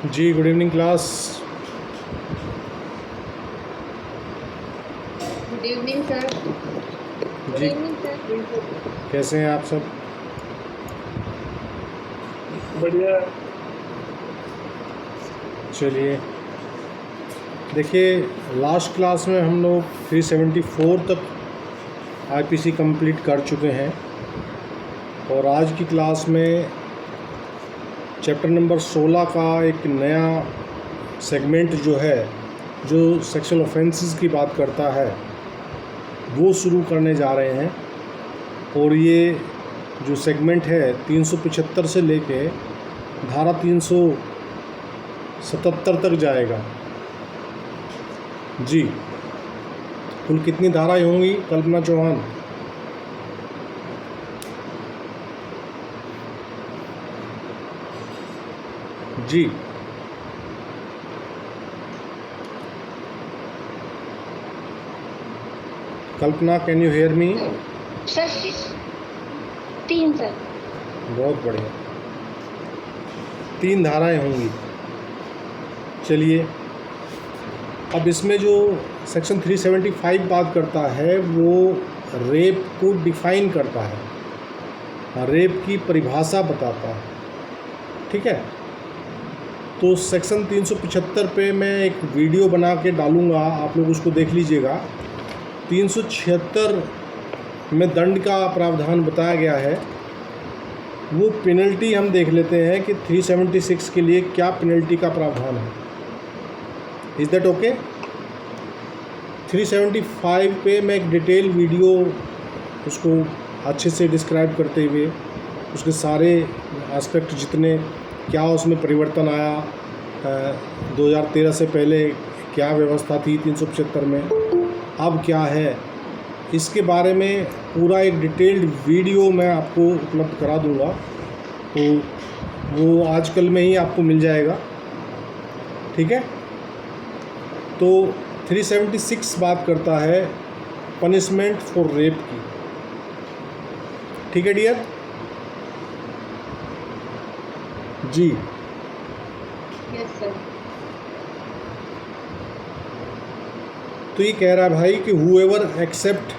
जी good evening class. Good evening sir. Good जी evening sir. कैसे हैं आप सब? बढ़िया। चलिए देखिए, लास्ट क्लास में हम लोग 374 तक आईपीसी कंप्लीट कर चुके हैं और आज की क्लास में चैप्टर नंबर 16 का एक नया सेगमेंट जो है, जो सेक्सुअल ऑफेंसेस की बात करता है, वो शुरू करने जा रहे हैं। और ये जो सेगमेंट है 375 से लेके धारा 377 तक जाएगा। जी, कुल कितनी धाराएं होंगी कल्पना चौहान? जी Kalpana, can you hear me? Sir 3 sir. बहुत बढ़िया, 3 धाराएं होंगी। चलिए, अब इसमें जो सेक्शन 375 बात करता है वो रेप को डिफाइन करता है, रेप की परिभाषा बताता है। ठीक है, तो सेक्शन 375 पे मैं एक वीडियो बना के डालूँगा, आप लोग उसको देख लीजिएगा। 376 में दंड का प्रावधान बताया गया है। वो पेनल्टी हम देख लेते हैं कि 376 के लिए क्या पेनल्टी का प्रावधान है। Is that okay? 375 पे मैं एक डिटेल वीडियो उसको अच्छे से डिस्क्राइब करते हुए उसके सारे एस्पेक्ट, जितने क्या उसमें परिवर्तन आया, 2013 से पहले क्या व्यवस्था थी 375 में, अब क्या है, इसके बारे में पूरा एक डिटेल्ड वीडियो मैं आपको उपलब्ध करा दूंगा। तो वो आजकल में ही आपको मिल जाएगा। ठीक है, तो 376 बात करता है पनिशमेंट फॉर रेप की। ठीक है डियर? जी, यस सर। तो ये कह रहा है भाई कि whoever except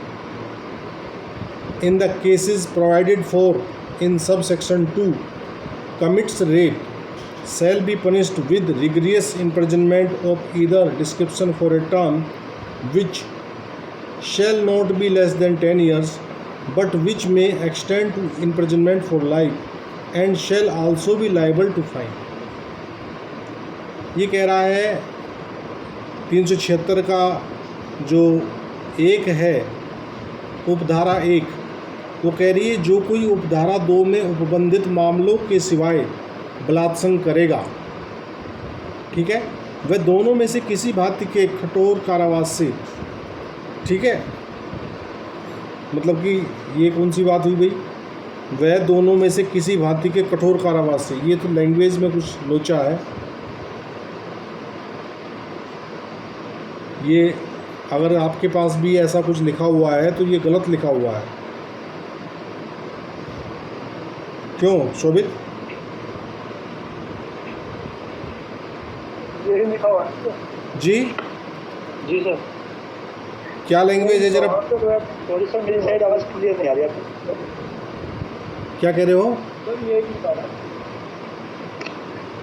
in the cases provided for in subsection 2 commits rape shall be punished with rigorous imprisonment of either description for a term which shall not be less than 10 years but which may extend to imprisonment for life and shall also be liable to fine। ये कह रहा है 376 का जो एक है, उपधारा 1, वो कह रही है जो कोई उपधारा 2 में उपबंधित मामलों के सिवाय बलात्संग करेगा, ठीक है, वह दोनों में से किसी भांति के कठोर कारावास से, ठीक है, मतलब कि ये कौन सी बात हुई भाई, वह दोनों में से किसी भांति के कठोर कारावास से, ये तो लैंग्वेज में कुछ लोचा है। ये अगर आपके पास भी ऐसा कुछ लिखा हुआ है तो ये गलत लिखा हुआ है। क्यों शोभित? यही लिखा हुआ है। जी जी सर। क्या लैंग्वेज है जरा? सॉरी सर, मेरी साइड आवाज़ क्लियर नहीं आ रही आपको। क्या कह रहे हो? सर यही लिखा हुआ है,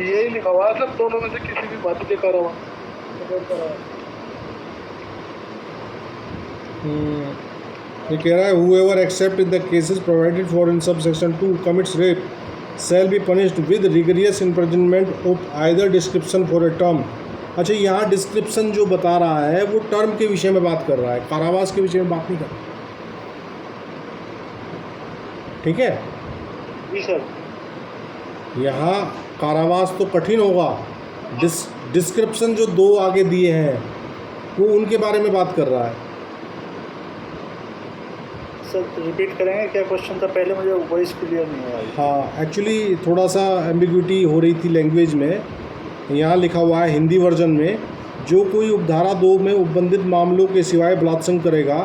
यही लिखा हुआ है सर, दोनों में से किसी भी बात लिखा रहा ये कह रहा है whoever except in the cases provided for in subsection 2 commits rape shall be punished with rigorous imprisonment of either description for a term। अच्छा, यहाँ डिस्क्रिप्शन जो बता रहा है वो टर्म के विषय में बात कर रहा है, कारावास के विषय में बात नहीं कर रहा। ठीक है, जी सर। यहाँ कारावास तो कठिन होगा, डिस्क्रिप्शन जो 2 आगे दिए हैं वो उनके बारे में बात कर रहा है। सर रिपीट करेंगे क्या क्वेश्चन था? पहले मुझे वॉइस क्लियर नहीं आई। हाँ, एक्चुअली थोड़ा सा एम्बिग्विटी हो रही थी लैंग्वेज में। यहाँ लिखा हुआ है हिंदी वर्जन में, जो कोई उपधारा 2 में उपबंधित मामलों के सिवाय बलात्संग करेगा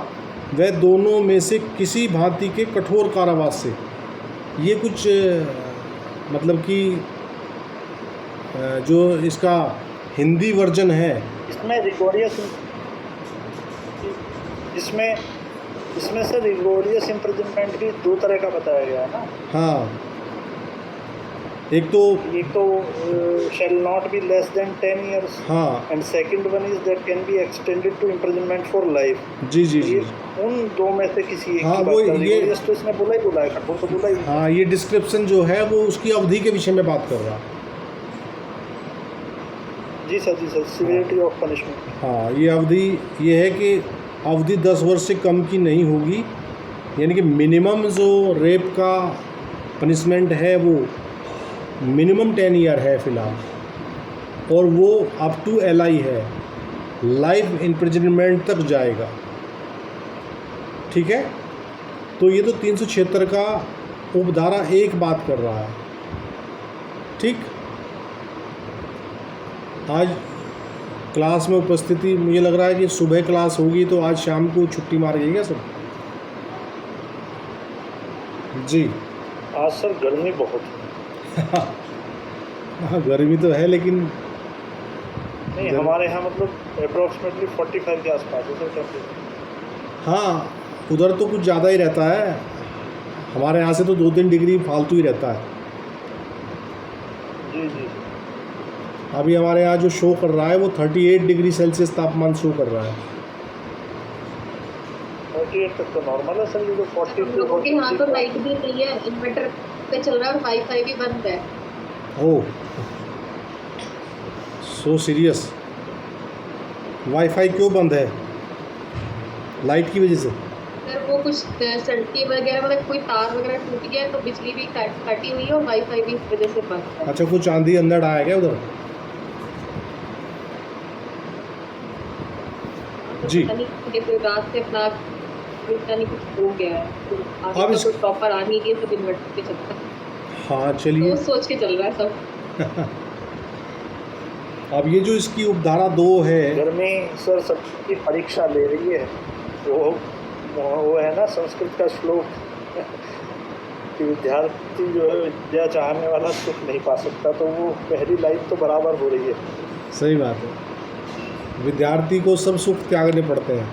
वह दोनों में से किसी भांति के कठोर कारावास से। ये कुछ मतलब कि जो इसका हिंदी वर्जन है, इसमें रिगोरियस इसमें इसमें सर रिगोरियस इम्प्रिजनमेंट भी दो तरह का बताया गया है ना। हाँ, एक तो shall not be less than 10 years हाँ and second one is that can be extended to imprisonment for life। जी जी जी, ये उन दो में से किसी एक हाँ, की वो बात कर रही ये- है। तो इसने बोला ही बोला है, कठोर तो बोला ही। हाँ, ये डिस्क्रिप्शन जो है वो उसकी अवधि के विषय में बात कर रहा है। जी सर, सिवियरिटी ऑफ पनिशमेंट। हाँ, ये अवधि ये है कि अवधि 10 वर्ष से कम की नहीं होगी, यानी कि मिनिमम जो रेप का पनिशमेंट है वो मिनिमम 10 ईयर है फ़िलहाल, और वो अप टू LI है, लाइफ इम्प्रिजनमेंट तक जाएगा। ठीक है, तो ये तो 376 का उपधारा 1 बात कर रहा है। ठीक, आज क्लास में उपस्थिति, मुझे लग रहा है कि सुबह क्लास होगी तो आज शाम को छुट्टी मार गई क्या सब? जी आज सर गर्मी बहुत है। हाँ, गर्मी तो है, लेकिन नहीं, हमारे यहाँ मतलब अप्रोक्सीमेटली 45 के आसपास है सर टेम्परेचर। हाँ, उधर तो कुछ ज़्यादा ही रहता है, हमारे यहाँ से तो 2-3 डिग्री फालतू ही रहता है। जी अभी हमारे यहाँ जो शो कर रहा है वो 38 डिग्री सेल्सियस तापमान शो कर रहा है। 38 तक तो नॉर्मल है सर। ये जो 40 हम लोगों के यहाँ तो लाइट भी नहीं है, इन्वर्टर पे चल रहा है और वाईफाई भी बंद है। ओह, सो सीरियस। वाईफाई क्यों बंद है? लाइट की वजह से? सर वो कुछ सड़कें वगैरह, मतलब कोई तार वगैरह टूट गया है तो बिजली भी कटी हुई है और वाईफाई भी इस वजह से बंद है। अच्छा, कुछ आंधी अंदर आया क्या उधर? जी। पता नहीं जैसे रात से अपना पता नहीं कुछ हो गया है, तो अब आगे इस- तो प्रॉपर आ नहीं रही है, सब इन्वर्टर पे चलता है। हाँ, तो चलिए। वो सोच के चल रहा है सब। अब ये जो इसकी उपधारा 2 है, गर्मी सर सबकी परीक्षा ले रही है। वो है ना संस्कृत का श्लोक कि विद्यार्थी जो है विद्या चाहने वाला सुख नहीं पा सकता, तो वो पहली लाइन तो बराबर हो रही है। सही बात है, विद्यार्थी को सब सुख त्यागने पड़ते हैं,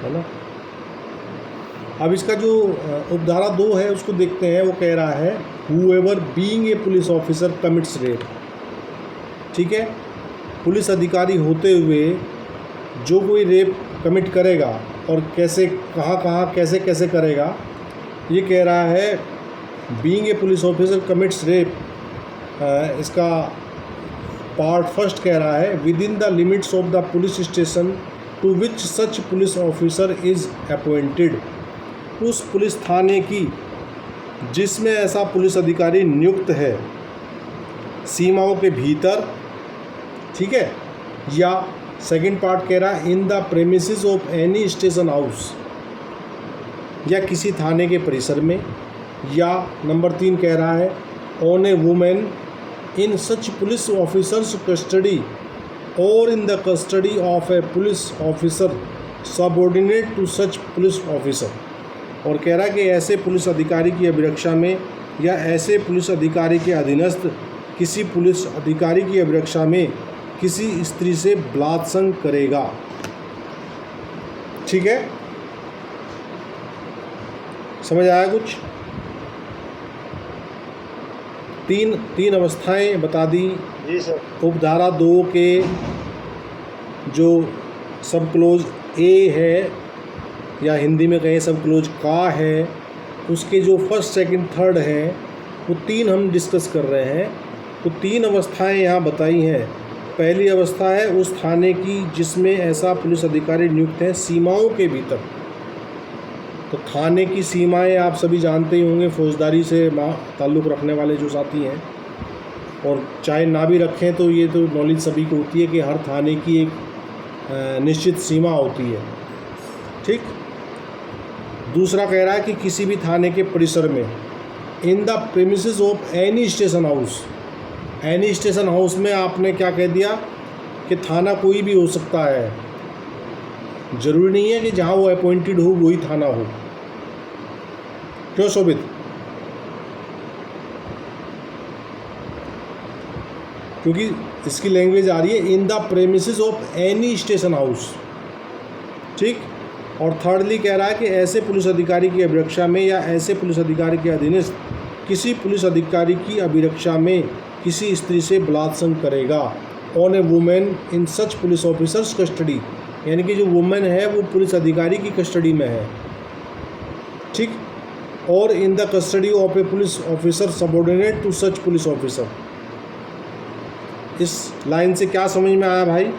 है ना। अब इसका जो उपधारा 2 है उसको देखते हैं। वो कह रहा है whoever being a police officer commits rape. ठीक है, पुलिस अधिकारी होते हुए जो कोई रेप कमिट करेगा और कैसे, कहाँ कैसे कैसे करेगा, ये कह रहा है being a police officer commits rape. इसका पार्ट फर्स्ट कह रहा है within the limits of the police station to which such police officer is appointed. उस पुलिस थाने की जिसमें ऐसा पुलिस अधिकारी नियुक्त है, सीमाओं के भीतर। ठीक है, या सेकंड पार्ट कह रहा है in the premises of any station house, या किसी थाने के परिसर में। या नंबर 3 कह रहा है on a women in such police officers custody और in the custody of a police officer subordinate to such police officer. और कह रहा है कि ऐसे पुलिस अधिकारी की अभिरक्षा में या ऐसे पुलिस अधिकारी के अधीनस्थ किसी पुलिस अधिकारी की अभिरक्षा में किसी स्त्री से बलात्संग करेगा। ठीक है, समझ आया कुछ? तीन अवस्थाएं बता दी। जी सर। उपधारा 2 के जो सब क्लोज ए है, या हिंदी में कहें सब क्लोज का है, उसके जो फर्स्ट सेकंड थर्ड हैं वो 3 हम डिस्कस कर रहे हैं। तो 3 अवस्थाएं यहाँ बताई हैं। पहली अवस्था है उस थाने की जिसमें ऐसा पुलिस अधिकारी नियुक्त है सीमाओं के भीतर। तो थाने की सीमाएं आप सभी जानते ही होंगे, फौजदारी से ताल्लुक़ रखने वाले जो साथी हैं, और चाहे ना भी रखें तो ये तो नॉलेज सभी को होती है कि हर थाने की एक निश्चित सीमा होती है। ठीक। दूसरा कह रहा है कि किसी भी थाने के परिसर में in the premises of any station house. Any station house में आपने क्या कह दिया कि थाना कोई भी हो सकता है, ज़रूरी नहीं है कि जहाँ वो अपॉइंटेड हो वही थाना हो। क्यों शोभित? क्योंकि इसकी लैंग्वेज आ रही है in the premises of any station house, ठीक। और थर्डली कह रहा है कि ऐसे पुलिस अधिकारी की अभिरक्षा में या ऐसे पुलिस अधिकारी के अधीनस्थ किसी पुलिस अधिकारी की अभिरक्षा में किसी स्त्री से बलात्संग करेगा on a women in such police officers custody, यानी कि जो वुमेन है वो पुलिस अधिकारी की कस्टडी में है, ठीक। और in the custody of a police officer subordinate to such police officer. इस लाइन से क्या समझ में आया भाई?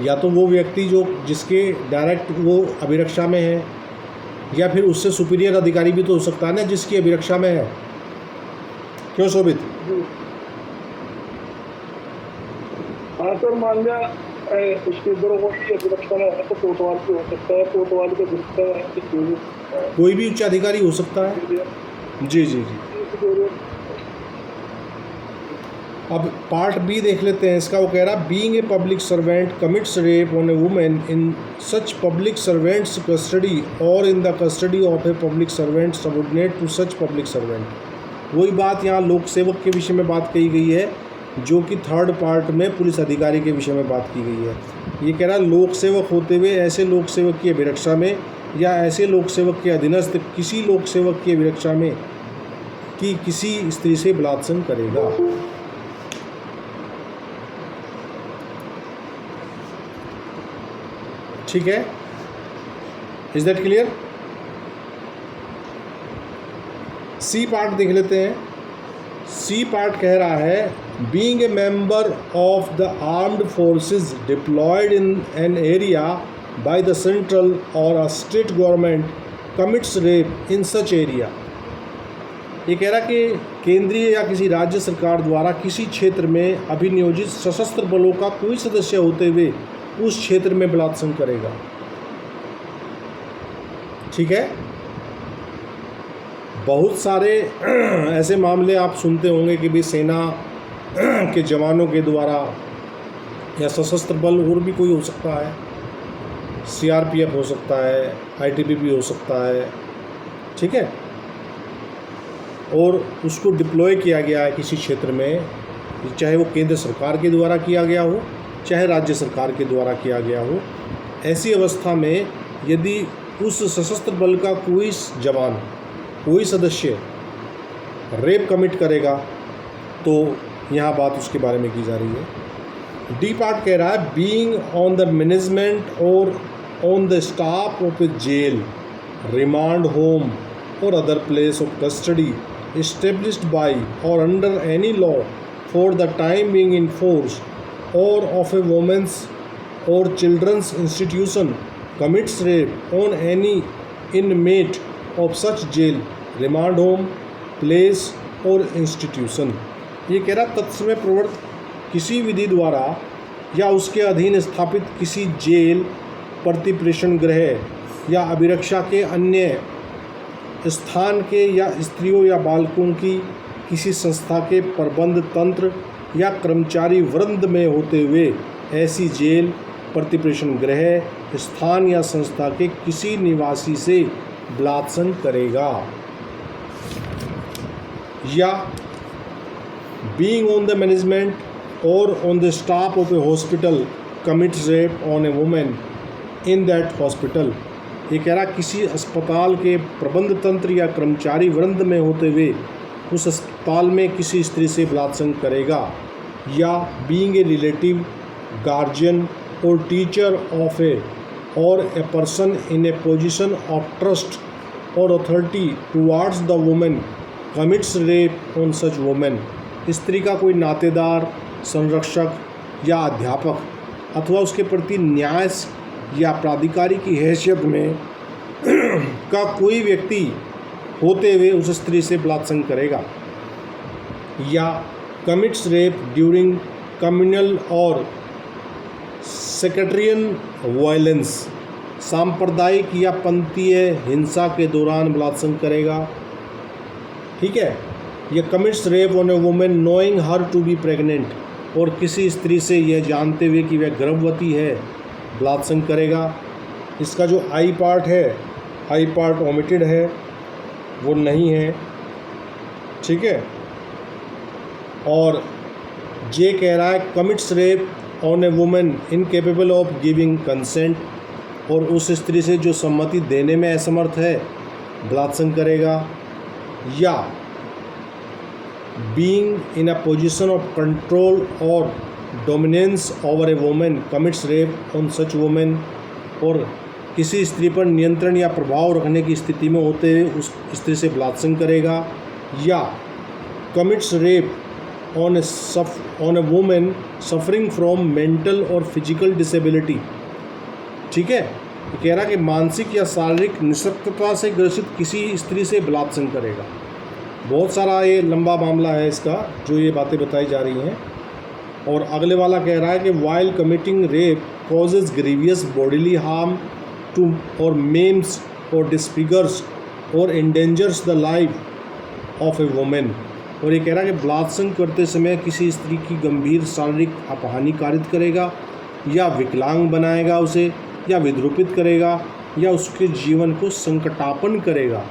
या तो वो व्यक्ति जो जिसके डायरेक्ट वो अभिरक्षा में है, या फिर उससे सुपीरियर अधिकारी भी तो हो सकता है ना जिसकी अभिरक्षा में है। क्यों शोभित? हाँ सर, मान लिया उसके इधर कोई अभिरक्षा में है तो कोतवाल भी हो सकता है, कोतवाल के जिसका कोई भी उच्च अधिकारी हो सकता है। जी जी जी। अब पार्ट बी देख लेते हैं इसका। वो कह रहा being a public servant commits rape on a women in such public servants custody और in the custody of a public servant subordinate to such public servant. वही बात यहाँ लोक सेवक के विषय में बात कही गई है जो कि थर्ड पार्ट में पुलिस अधिकारी के विषय में बात की गई है। ये कह रहा लोक सेवक होते हुए ऐसे लोक सेवक की अभिरक्षा में या ऐसे लोक सेवक के अधीनस्थ किसी लोक सेवक की अभिरक्षा में कि किसी स्त्री से बलात्संग करेगा। ठीक है, is that clear? C part देख लेते हैं। सी पार्ट कह रहा है being a member of the armed forces deployed in an area by the central और a state government commits rape in such area. ये कह रहा कि केंद्रीय या किसी राज्य सरकार द्वारा किसी क्षेत्र में अभिनियोजित सशस्त्र बलों का कोई सदस्य होते हुए उस क्षेत्र में बलात्संग करेगा। ठीक है, बहुत सारे ऐसे मामले आप सुनते होंगे कि भी सेना के जवानों के द्वारा या सशस्त्र बल और भी कोई हो सकता है, सीआरपीएफ हो सकता है, आईटीबीपी हो सकता है, ठीक है, और उसको डिप्लॉय किया गया है किसी क्षेत्र में, चाहे वो केंद्र सरकार के द्वारा किया गया हो चाहे राज्य सरकार के द्वारा किया गया हो। ऐसी अवस्था में यदि उस सशस्त्र बल का कोई जवान कोई सदस्य रेप कमिट करेगा तो यहाँ बात उसके बारे में की जा रही है। डी पार्ट कह रहा है बीइंग ऑन द मैनेजमेंट और on the staff of a jail, remand home और other place of custody established by or under any law for the time being in force or of a woman's or children's institution commits rape on any inmate of such jail, remand home, place or institution। ये कह रहा तत्समय प्रवृत्त किसी विधि द्वारा या उसके अधीन स्थापित किसी जेल, प्रतिप्रेषण गृह या अभिरक्षा के अन्य स्थान के या स्त्रियों या बालकों की किसी संस्था के प्रबंध तंत्र या कर्मचारी वृंद में होते हुए ऐसी जेल, प्रतिप्रेषण गृह, स्थान या संस्था के किसी निवासी से बलात्संग करेगा। या बीइंग ऑन द मैनेजमेंट और on the staff of A hospital commits rape on a women in that hospital. ये कह रहा किसी अस्पताल के प्रबंध तंत्र या कर्मचारी वृंद में होते हुए उस अस्पताल में किसी स्त्री से बलात्संग करेगा। या बीइंग ए रिलेटिव, गार्जियन और टीचर ऑफ ए और a person in a position of trust और authority towards the women commits rape on such women. स्त्री का कोई नातेदार, संरक्षक या अध्यापक अथवा उसके प्रति न्याय या प्राधिकारी की हैसियत में का कोई व्यक्ति होते हुए उस स्त्री से बलात्संग करेगा। या कमिट्स रेप ड्यूरिंग कम्युनल और सेक्रेटरियन वायलेंस, सांप्रदायिक या पंथीय हिंसा के दौरान बलात्संग करेगा। ठीक है, या commits rape on a women knowing her to be pregnant, और किसी स्त्री से यह जानते हुए कि वह गर्भवती है बलात्संग करेगा। इसका जो आई पार्ट है, आई पार्ट ओमिटेड है, वो नहीं है। ठीक है। और ये कह रहा है commits rape on a women incapable of giving consent, और उस स्त्री से जो सम्मति देने में असमर्थ है बलात्संग करेगा। या being in a position of control और dominance over a women commits rape on such women, और किसी स्त्री पर नियंत्रण या प्रभाव रखने की स्थिति में होते हुए उस स्त्री से बलात्संग करेगा। या commits rape on a women suffering from mental और फिजिकल डिसेबिलिटी, ठीक है। ये कह रहा कि मानसिक या शारीरिक निःशक्तता से ग्रसित किसी स्त्री से बलात्संग करेगा। बहुत सारा ये लंबा मामला है इसका जो ये बातें बताई जा रही हैं। और अगले वाला कह रहा है कि while committing rape causes grievous bodily harm to और मेम्स और डिसफिगर्स और endangers the life of a women. और ये कह रहा है कि बलात्संग करते समय किसी स्त्री की गंभीर शारीरिक अपहानि कारित करेगा, या विकलांग बनाएगा उसे, या विद्रूपित करेगा, या उसके जीवन को संकटापन्न करेगा,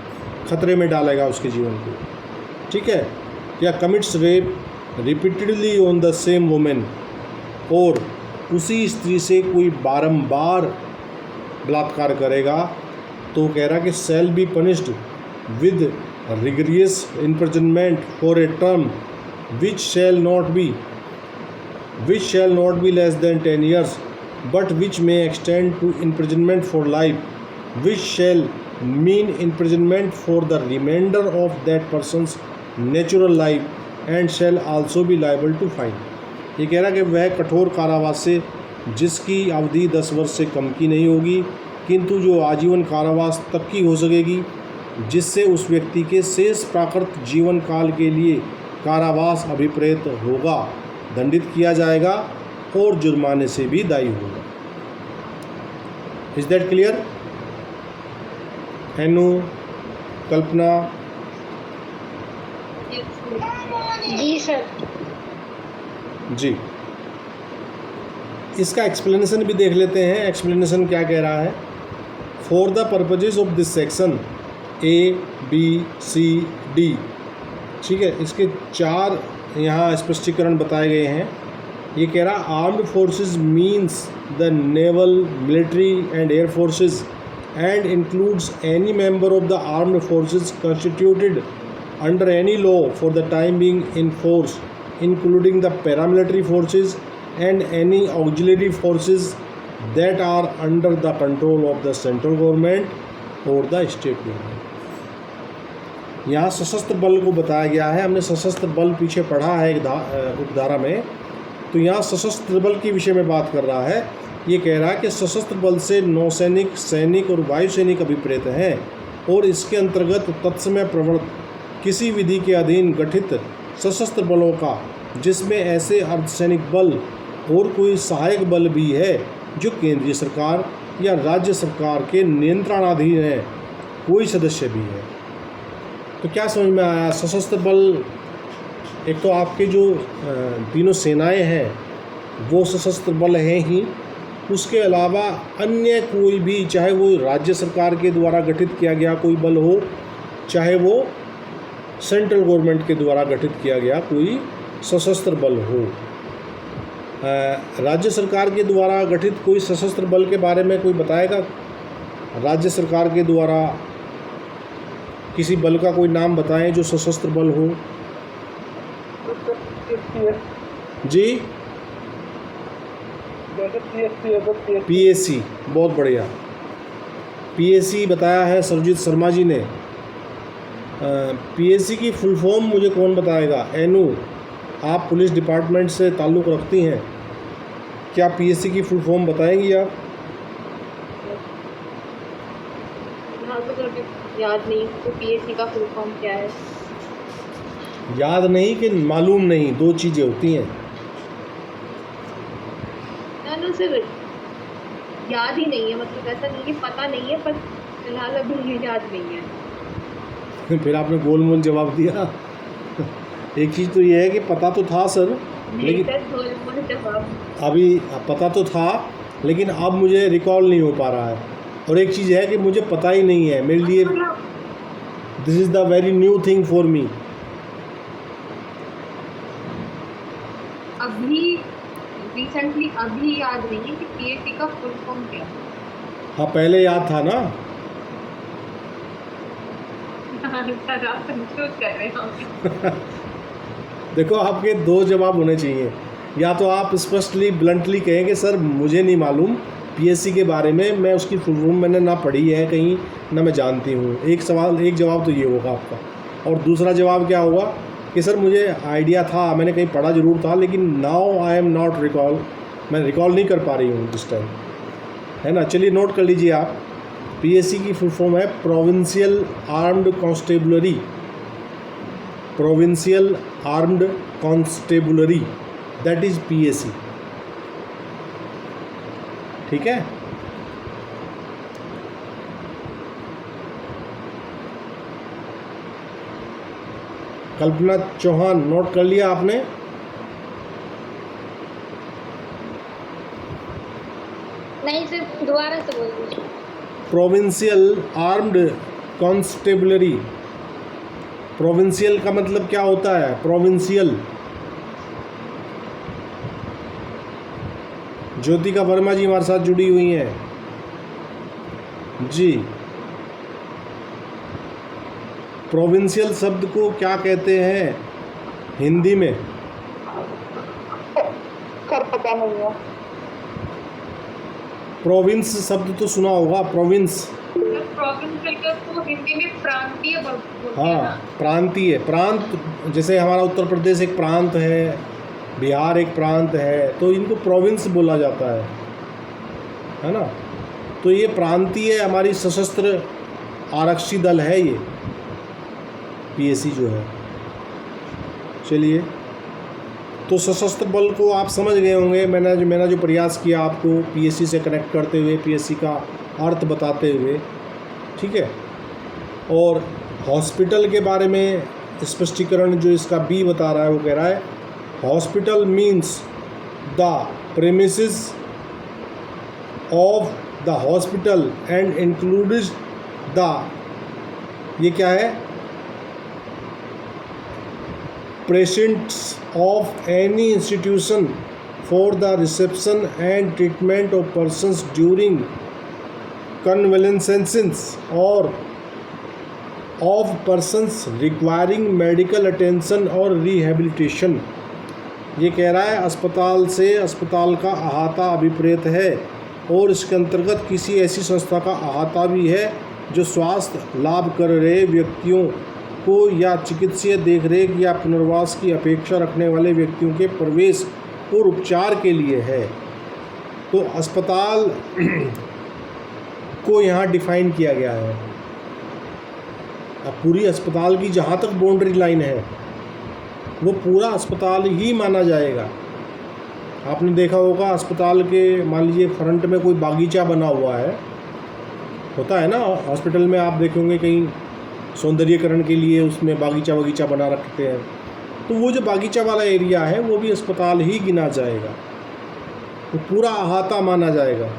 खतरे में डालेगा उसके जीवन को, ठीक है। या commits rape repeatedly on the same women, और उसी स्त्री से कोई बारंबार बलात्कार करेगा, तो कह रहा कि shall be punished with rigorous imprisonment for a term which shall not be less than 10 years, but which may extend to imprisonment for life, which shall mean imprisonment for the remainder of that person's natural life, and shall also be liable to fine। ये कह रहा कि वह कठोर कारावास से जिसकी अवधि 10 वर्ष से कम की नहीं होगी, किंतु जो आजीवन कारावास तक की हो सकेगी, जिससे उस व्यक्ति के शेष प्राकृत जीवन काल के लिए कारावास अभिप्रेत होगा, दंडित किया जाएगा और जुर्माने से भी दायी होगा। Is that clear? एनु, कल्पना? जी सर। जी, इसका एक्सप्लेनेशन भी देख लेते हैं। एक्सप्लेनेशन क्या कह रहा है? For the purposes of this section A, B, C, D, ठीक है, इसके 4 यहाँ स्पष्टीकरण बताए गए हैं। ये कह रहा armed forces means the naval, military and air forces and includes any member of the armed forces constituted under any law for the time being in force, including the paramilitary forces and any auxiliary forces that are under the control of the central government or the state government. यहाँ सशस्त्र बल को बताया गया है। हमने सशस्त्र बल पीछे पढ़ा है एक उपधारा में, तो यहाँ सशस्त्र बल के विषय में बात कर रहा है। ये कह रहा है कि सशस्त्र बल से नौसैनिक, सैनिक और वायुसैनिक अभिप्रेत हैं, और इसके अंतर्गत तत्समय प्रवृत्त किसी विधि के अधीन गठित सशस्त्र बलों का, जिसमें ऐसे अर्धसैनिक बल और कोई सहायक बल भी है जो केंद्रीय सरकार या राज्य सरकार के नियंत्रणाधीन है, कोई सदस्य भी है। तो क्या समझ में आया? सशस्त्र बल एक तो आपके जो तीनों सेनाएं हैं वो सशस्त्र बल हैं ही, उसके अलावा अन्य कोई भी, चाहे वो राज्य सरकार के द्वारा गठित किया गया कोई बल हो, चाहे वो सेंट्रल गवर्नमेंट के द्वारा गठित किया गया कोई सशस्त्र बल हो। राज्य सरकार के द्वारा गठित कोई सशस्त्र बल के बारे में कोई बताएगा? राज्य सरकार के द्वारा किसी बल का कोई नाम बताएं जो सशस्त्र बल हो। जी, PAC, बहुत बढ़िया, PAC बताया है सरजीत शर्मा जी ने। PAC की फुल फॉर्म मुझे कौन बताएगा? एनु, आप पुलिस डिपार्टमेंट से ताल्लुक़ रखती हैं, क्या PAC की फुल फॉर्म बताएंगी आप? याद नहीं, तो PAC का फुल फॉर्म क्या है? याद नहीं कि मालूम नहीं, दो चीज़ें होती हैं। ना सर, याद ही नहीं है, मतलब ऐसा नहीं है पता नहीं है, पर फिलहाल अभी ये याद नहीं है। फिर आपने गोल मोल जवाब दिया। एक चीज़ तो ये है कि पता तो था सर, लेकिन अभी पता तो था लेकिन अब मुझे रिकॉल नहीं हो पा रहा है। और एक चीज़ है कि मुझे पता ही नहीं है, मेरे लिए this is the very new thing for me. अभी रिसेंटली अभी याद नहीं है कि पीएससी का फुल फॉर्म क्या है। हाँ पहले याद था ना। सर आप कंफ्यूज कर रहे हो। देखो आपके दो जवाब होने चाहिए, या तो आप स्पष्टली ब्लंटली कहें कि सर मुझे नहीं मालूम पीएससी के बारे में, मैं उसकी फुल फॉर्म मैंने ना पढ़ी है कहीं ना मैं जानती हूँ। एक जवाब तो ये होगा आपका। और दूसरा जवाब क्या होगा कि सर मुझे आइडिया था, मैंने कहीं पढ़ा ज़रूर था, लेकिन now I am not recall, मैं रिकॉल नहीं कर पा रही हूँ दिस टाइम, है ना। चलिए नोट कर लीजिए आप, पीएससी की फुल फॉर्म है provincial armed constabulary, provincial armed constabulary, that is PSC. ठीक है। कल्पना चौहान, नोट कर लिया आपने? नहीं सर, दोबारा से बोल दीजिए। प्रोविंशियल आर्म्ड कॉन्स्टेबलरी, प्रोविंशियल का मतलब क्या होता है? प्रोविंशियल, ज्योतिका वर्मा जी हमारे साथ जुड़ी हुई हैं जी। प्रोविंशियल शब्द को क्या कहते हैं हिंदी में? कर पता नहीं है। प्रोविंस शब्द तो सुना होगा, प्रोविंस। प्रोविंशियल को हिंदी में प्रांतीय बोलते हैं हाँ ना? प्रांतीय, प्रांत, जैसे हमारा उत्तर प्रदेश एक प्रांत है, बिहार एक प्रांत है, तो इनको प्रोविंस बोला जाता है ना। तो ये प्रांतीय हमारी सशस्त्र आरक्षी दल है ये पीएससी जो है। चलिए, तो सशस्त्र बल को आप समझ गए होंगे। मैंने जो प्रयास किया आपको पीएससी से कनेक्ट करते हुए, पीएससी का अर्थ बताते हुए, ठीक है। और हॉस्पिटल के बारे में स्पष्टीकरण जो इसका बी बता रहा है, वो कह रहा है hospital means the premises of the hospital and includes the, ये क्या है, patients of any institution for the reception and treatment of persons during convalescence और of persons requiring medical attention और rehabilitation। ये कह रहा है अस्पताल से अस्पताल का अहाता अभिप्रेत है, और इसके अंतर्गत किसी ऐसी संस्था का अहाता भी है जो स्वास्थ्य लाभ कर रहे व्यक्तियों को या चिकित्सीय देखरेख या पुनर्वास की अपेक्षा रखने वाले व्यक्तियों के प्रवेश और उपचार के लिए है। तो अस्पताल को यहाँ डिफाइन किया गया है। अब पूरी अस्पताल की जहाँ तक बाउंड्री लाइन है वो पूरा अस्पताल ही माना जाएगा। आपने देखा होगा अस्पताल के, मान लीजिए फ्रंट में कोई बागीचा बना हुआ है, होता है ना हॉस्पिटल में, आप देखेंगे कहीं सौंदर्यीकरण के लिए उसमें बागीचा बना रखते हैं, तो वो जो बागीचा वाला एरिया है वो भी अस्पताल ही गिना जाएगा, वो पूरा अहाता माना जाएगा।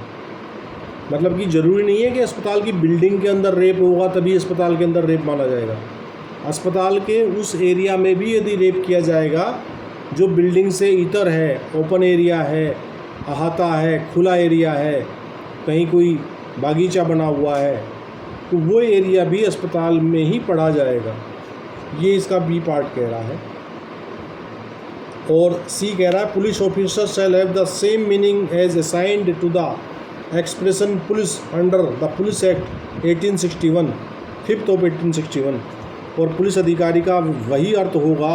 मतलब कि ज़रूरी नहीं है कि अस्पताल की बिल्डिंग के अंदर रेप होगा तभी अस्पताल के अंदर रेप माना जाएगा। अस्पताल के उस एरिया में भी यदि रेप किया जाएगा जो बिल्डिंग से इतर है, ओपन एरिया है, अहाता है, खुला एरिया है, कहीं कोई बागीचा बना हुआ है, तो वो एरिया भी अस्पताल में ही पढ़ा जाएगा। ये इसका बी पार्ट कह रहा है। और सी कह रहा है police officer shall have the same meaning as assigned to the expression police under the police act 1861, 5th of 1861। और पुलिस अधिकारी का वही अर्थ होगा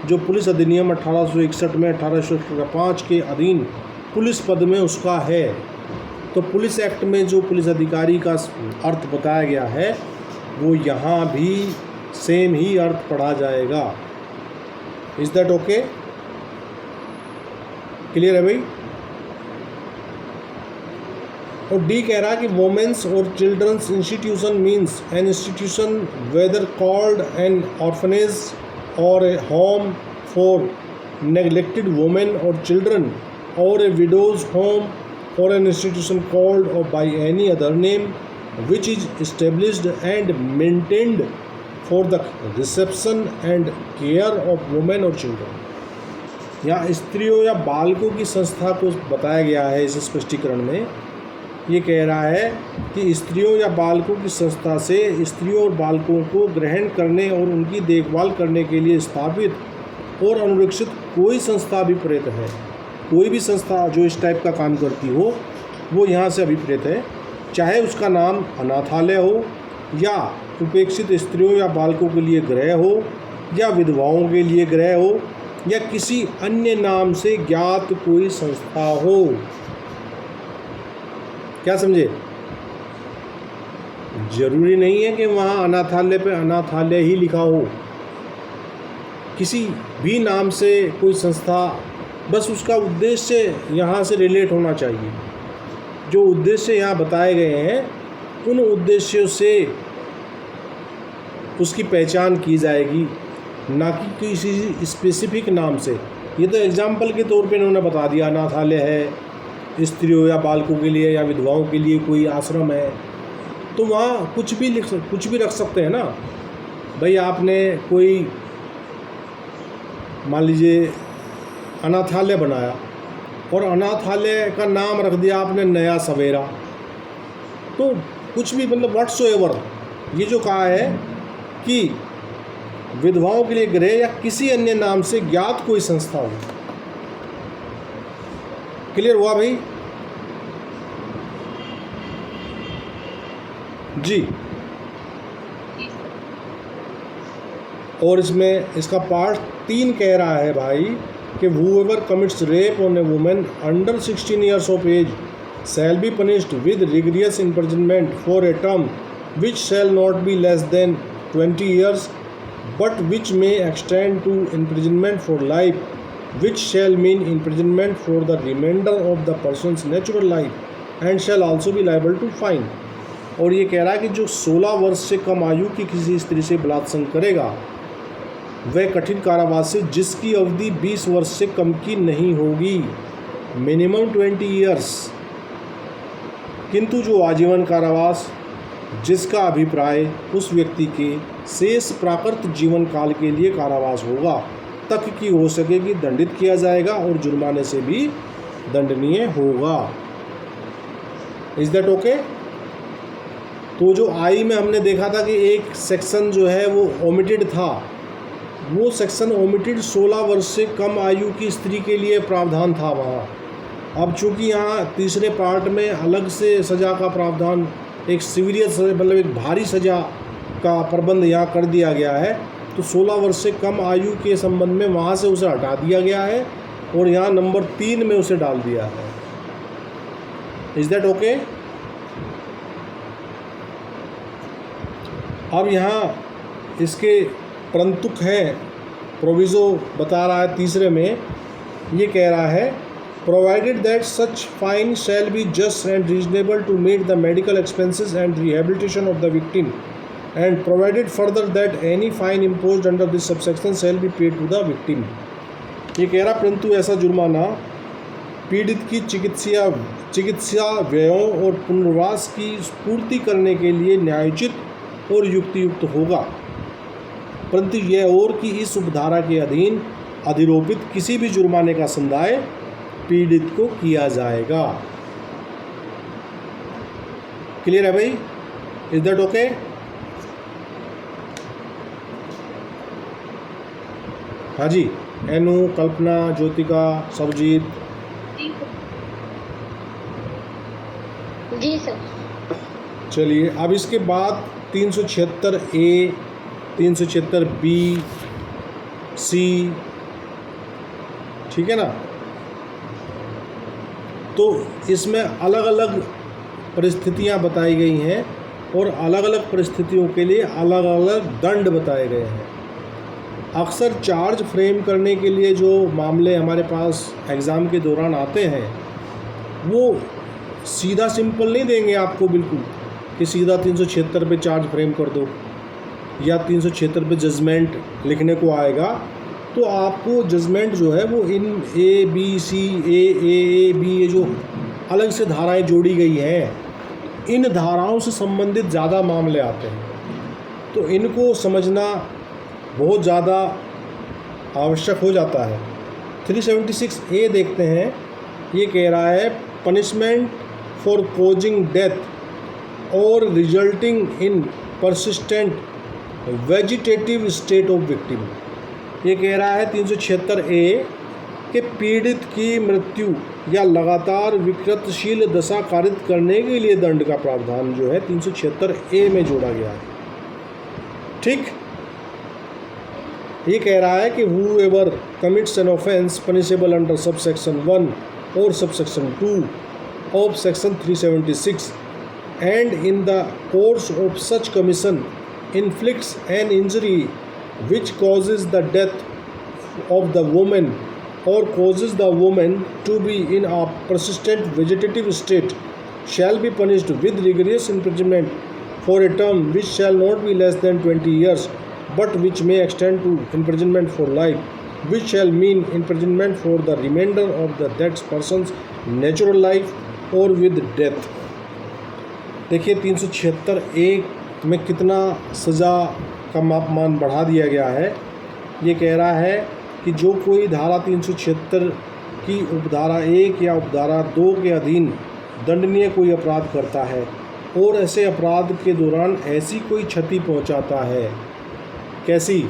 जो पुलिस अधिनियम 1861 में 1805 के अधीन पुलिस पद में उसका है। तो पुलिस एक्ट में जो पुलिस अधिकारी का अर्थ बताया गया है वो यहाँ भी सेम ही अर्थ पढ़ा जाएगा। Is that okay? क्लियर है भाई? और डी कह रहा है कि वोमेंस और children's institution means an institution whether called an orphanage और a home for neglected women और चिल्ड्रन और a widows home or an institution called or by any other name which is established and maintained for the reception and care of women or children। यहाँ स्त्रियों या बालकों की संस्था को बताया गया है इस स्पष्टीकरण में। ये कह रहा है कि स्त्रियों या बालकों की संस्था से स्त्रियों और बालकों को ग्रहण करने और उनकी देखभाल करने के लिए स्थापित और अनुरक्षित कोई संस्था अभिप्रेत है। कोई भी संस्था जो इस टाइप का काम करती हो वो यहाँ से अभिप्रेत है, चाहे उसका नाम अनाथालय हो या उपेक्षित स्त्रियों या बालकों के लिए गृह हो या विधवाओं के लिए गृह हो या किसी अन्य नाम से ज्ञात कोई संस्था हो। क्या समझे? जरूरी नहीं है कि वहाँ अनाथालय पे अनाथालय ही लिखा हो, किसी भी नाम से कोई संस्था, बस उसका उद्देश्य यहाँ से रिलेट होना चाहिए। जो उद्देश्य यहाँ बताए गए हैं उन उद्देश्यों से उसकी पहचान की जाएगी, ना कि किसी स्पेसिफिक नाम से। ये तो एग्जाम्पल के तौर पे इन्होंने बता दिया, अनाथालय है, स्त्रियों या बालकों के लिए या विधवाओं के लिए कोई आश्रम है, तो वहाँ कुछ भी रख सकते हैं ना भाई। आपने कोई मान लीजिए अनाथालय बनाया और अनाथालय का नाम रख दिया आपने नया सवेरा, तो कुछ भी मतलब व्हाट्सोएवर, ये जो कहा है कि विधवाओं के लिए गृह या किसी अन्य नाम से ज्ञात कोई संस्था हो। क्लियर हुआ भाई? जी। और इसमें इसका पार्ट 3 कह रहा है भाई कि whoever commits rape on a woman under 16 years of age shall be punished with rigorous imprisonment for a term which shall not be less than 20 years but which may extend to imprisonment for life, which shall mean imprisonment for the remainder of the person's natural life and shall also be liable to fine। और ये कह रहा है कि जो 16 वर्ष से कम आयु की किसी स्त्री से बलात्संग करेगा वह कठिन कारावास से जिसकी अवधि 20 वर्ष से कम की नहीं होगी, मिनिमम 20 ईयर्स, किंतु जो आजीवन कारावास जिसका अभिप्राय उस व्यक्ति के शेष प्राकृत जीवन काल के लिए कारावास होगा तक की हो सकेगी दंडित किया जाएगा और जुर्माने से भी दंडनीय होगा। Is that okay? तो जो आई में हमने देखा था कि एक सेक्शन जो है वो ओमिटेड था, वो सेक्शन ओमिटेड 16 वर्ष से कम आयु की स्त्री के लिए प्रावधान था वहाँ। अब चूँकि यहाँ तीसरे पार्ट में अलग से सज़ा का प्रावधान, एक सीवियस मतलब एक भारी सज़ा का प्रबंध यहाँ कर दिया गया है, तो 16 वर्ष से कम आयु के संबंध में वहाँ से उसे हटा दिया गया है और यहाँ नंबर 3 में उसे डाल दिया है। Is that okay? अब यहाँ इसके परंतुक है, प्रोविज़ो बता रहा है तीसरे में, ये कह रहा है provided that such fine shall be just and reasonable to meet the medical expenses and rehabilitation of the victim and provided further that any fine imposed under this subsection shall be paid to the victim. ये कह रहा परंतु ऐसा जुर्माना पीड़ित की चिकित्सा व्ययों और पुनर्वास की पूर्ति करने के लिए न्यायोचित और युक्तियुक्त होगा, परंतु यह और कि इस उपधारा के अधीन अधिरोपित किसी भी जुर्माने का संदाय पीड़ित को किया जाएगा। क्लियर है भाई? Is that okay? हाँ जी। एनु, कल्पना, ज्योतिका, सर्वजीत। जी सर। चलिए अब इसके बाद 376A, 376B, C, ठीक है ना। तो इसमें अलग अलग परिस्थितियां बताई गई हैं और अलग अलग परिस्थितियों के लिए अलग अलग दंड बताए गए हैं। अक्सर चार्ज फ्रेम करने के लिए जो मामले हमारे पास एग्ज़ाम के दौरान आते हैं वो सीधा सिंपल नहीं देंगे आपको बिल्कुल कि सीधा 376 पे चार्ज फ्रेम कर दो या 376 पे जजमेंट लिखने को आएगा। तो आपको जजमेंट जो है वो इन A, B, C, A, B, ये जो अलग से धाराएं जोड़ी गई हैं, इन धाराओं से संबंधित ज़्यादा मामले आते हैं, तो इनको समझना बहुत ज़्यादा आवश्यक हो जाता है। 376A देखते हैं। ये कह रहा है पनिशमेंट फॉर कॉजिंग डेथ और resulting in persistent vegetative state of victim. ये कह रहा है 376A कि पीड़ित की मृत्यु या लगातार विकृतशील दशा कारित करने के लिए दंड का प्रावधान जो है 376A में जोड़ा गया है। ठीक, ये कह रहा है कि whoever commits an offence punishable under subsection 1 or subsection 2 of section 376 and in the course of such commission inflicts an injury which causes the death of the woman or causes the woman to be in a persistent vegetative state shall be punished with rigorous imprisonment for a term which shall not be less than 20 years but which may extend to imprisonment for life, which shall mean imprisonment for the remainder of the that person's natural life or with death। देखिए 376A में कितना सज़ा का मापमान बढ़ा दिया गया है। ये कह रहा है कि जो कोई धारा 376 की उपधारा 1 या उपधारा 2 के अधीन दंडनीय कोई अपराध करता है और ऐसे अपराध के दौरान ऐसी कोई क्षति पहुंचाता है, कैसी,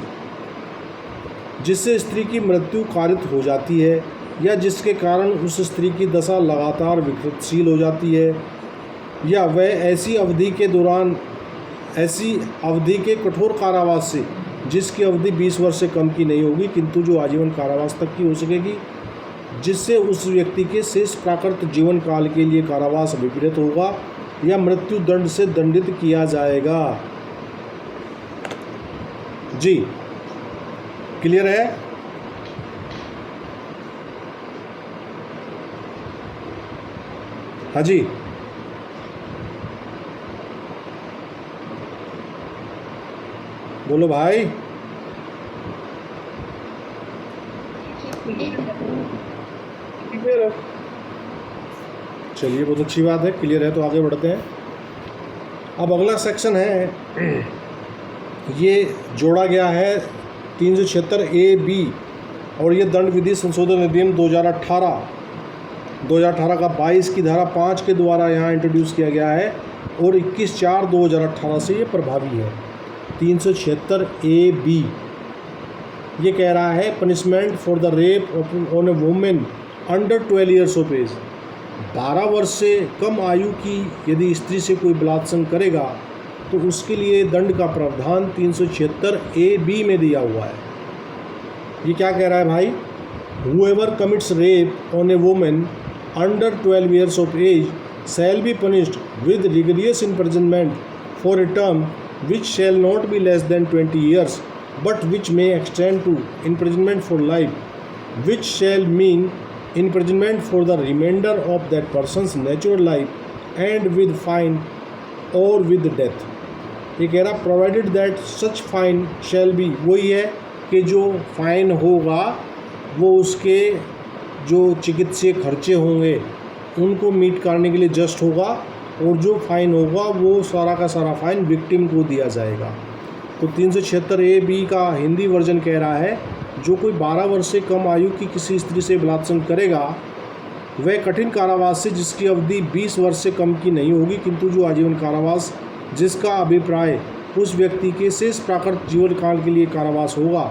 जिससे स्त्री की मृत्यु कारित हो जाती है या जिसके कारण उस स्त्री की दशा लगातार विकृतशील हो जाती है, या वह ऐसी अवधि के दौरान ऐसी अवधि के कठोर कारावास से जिसकी अवधि 20 वर्ष से कम की नहीं होगी किंतु जो आजीवन कारावास तक की हो सकेगी, जिससे उस व्यक्ति के शेष प्राकृत जीवन काल के लिए कारावास विपरीत होगा या मृत्यु दंड से दंडित किया जाएगा। जी क्लियर है? हाँ जी, बोलो भाई। चलिए बहुत अच्छी बात है, क्लियर है तो आगे बढ़ते हैं। अब अगला सेक्शन है, ये जोड़ा गया है 376A(B) और ये दंड विधि संशोधन अधिनियम 2018 का 22 की धारा 5 के द्वारा यहाँ इंट्रोड्यूस किया गया है और 21/4/2018 से ये प्रभावी है। 376A(B) ये कह रहा है punishment for the rape on a women under 12 years of age. 12 वर्ष से कम आयु की यदि स्त्री से कोई बलात्संग करेगा तो उसके लिए दंड का प्रावधान 376A(B) में दिया हुआ है। ये क्या कह रहा है भाई? whoever commits rape on a woman under 12 years of age shall be punished with rigorous imprisonment for a term which shall not be less than 20 years but which may extend to imprisonment for life, which shall mean imprisonment for the remainder of that person's natural life and with fine or with death। ये कह रहा provided that such fine shall B, वही है कि जो fine होगा वो उसके जो चिकित्सीय खर्चे होंगे उनको मीट करने के लिए जस्ट होगा और जो फाइन होगा वो सारा का सारा फाइन विक्टिम को दिया जाएगा। तो 376A(B) का हिंदी वर्जन कह रहा है जो कोई 12 वर्ष से कम आयु की किसी स्त्री से बलात्संग करेगा वह कठिन कारावास से जिसकी अवधि 20 वर्ष से कम की नहीं होगी किंतु जो आजीवन कारावास जिसका अभिप्राय उस व्यक्ति के शेष प्राकृत जीवन काल के लिए कारावास होगा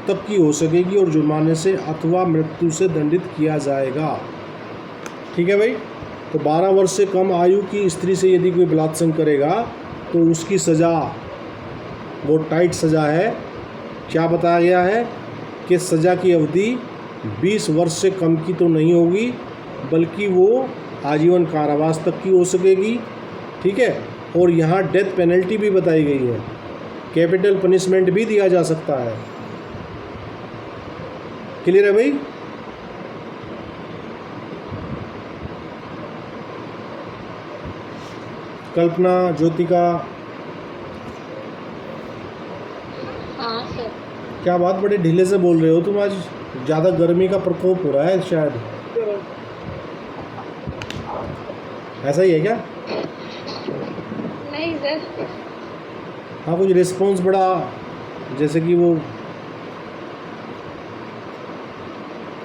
तब की हो सकेगी और जुर्माने से अथवा मृत्यु से दंडित किया जाएगा। ठीक है भाई। तो 12 वर्ष से कम आयु की स्त्री से यदि कोई बलात्संग करेगा तो उसकी सज़ा वो टाइट सज़ा है। क्या बताया गया है कि सज़ा की अवधि 20 वर्ष से कम की तो नहीं होगी बल्कि वो आजीवन कारावास तक की हो सकेगी। ठीक है। और यहाँ डेथ पेनल्टी भी बताई गई है, कैपिटल पनिशमेंट भी दिया जा सकता है। क्लियर है भाई? कल्पना, ज्योतिका, हाँ सर। क्या बात बड़े ढीले से बोल रहे हो तुम? आज ज़्यादा गर्मी का प्रकोप हो रहा है शायद, ऐसा ही है क्या? नहीं सर। हाँ, कुछ रिस्पॉन्स बड़ा जैसे कि वो